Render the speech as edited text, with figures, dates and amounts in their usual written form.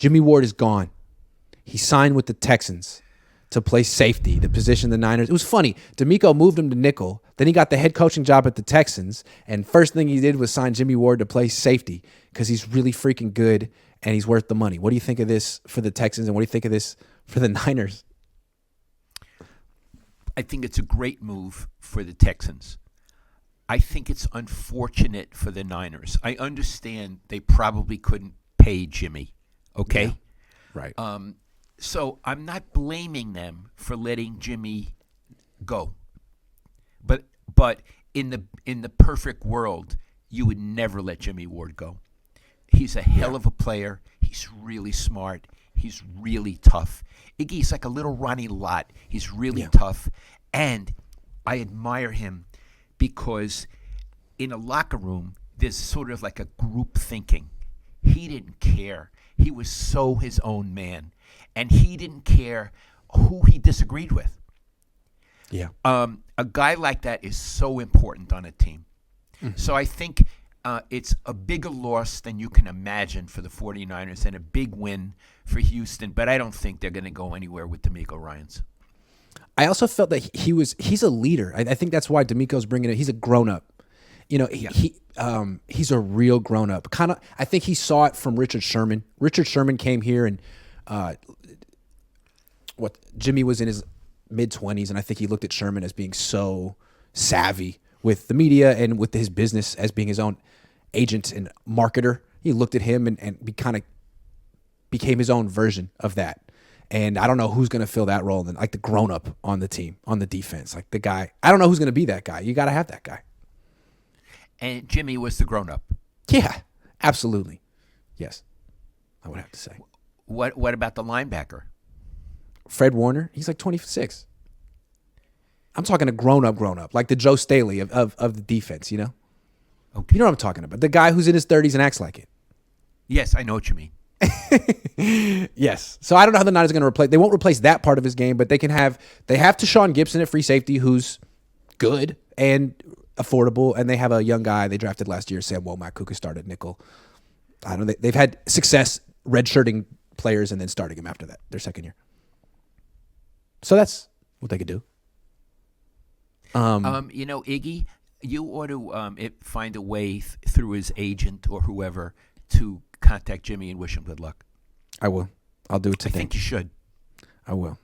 Jimmie Ward is gone. He signed with the Texans to play safety, the position the Niners. It was funny. D'Amico moved him to nickel. Then he got the head coaching job at the Texans. And first thing he did was sign Jimmie Ward to play safety because he's really freaking good and he's worth the money. What do you think of this for the Texans and what do you think of this for the Niners? I think it's a great move for the Texans. I think it's unfortunate for the Niners. I understand they probably couldn't pay Jimmy, okay? Yeah, right. So I'm not blaming them for letting Jimmy go. But in the perfect world, you would never let Jimmie Ward go. He's a hell of a player. He's really smart. He's really tough. Iggy's like a little Ronnie Lott. He's really tough. And I admire him because in a locker room, there's sort of like a group thinking. He didn't care. He was so his own man. And he didn't care who he disagreed with. Yeah. A guy like that is so important on a team. Mm-hmm. So I think it's a bigger loss than you can imagine for the 49ers and a big win for Houston. But I don't think they're going to go anywhere with D'Amico Ryans. I also felt that he's a leader. I think that's why D'Amico's bringing it. He's a grown-up. You know, he's a real grown-up. Kind of, I think he saw it from Richard Sherman. Richard Sherman came here and Jimmy was in his mid-20s, and I think he looked at Sherman as being so savvy with the media and with his business as being his own agent and marketer. He looked at him and kind of became his own version of that. And I don't know who's going to fill that role, like the grown-up on the team, on the defense. Like the guy, I don't know who's going to be that guy. You got to have that guy. And Jimmy was the grown-up. Yeah, absolutely. Yes, I would have to say. What about the linebacker? Fred Warner, he's like 26. I'm talking a grown-up, like the Joe Staley of the defense, you know? Okay. You know what I'm talking about. The guy who's in his 30s and acts like it. Yes, I know what you mean. Yes. So I don't know how the Niners are going to replace. They won't replace that part of his game, but they have Tashawn Gibson at free safety, who's good and affordable, and they have a young guy they drafted last year, Sam Womack, who could start at nickel. I don't know. They've had success redshirting players and then starting them after that, their second year. So that's what they could do. You know, Iggy, you ought to find a way through his agent or whoever to contact Jimmy and wish him good luck. I will. I'll do it today. I think you should. I will.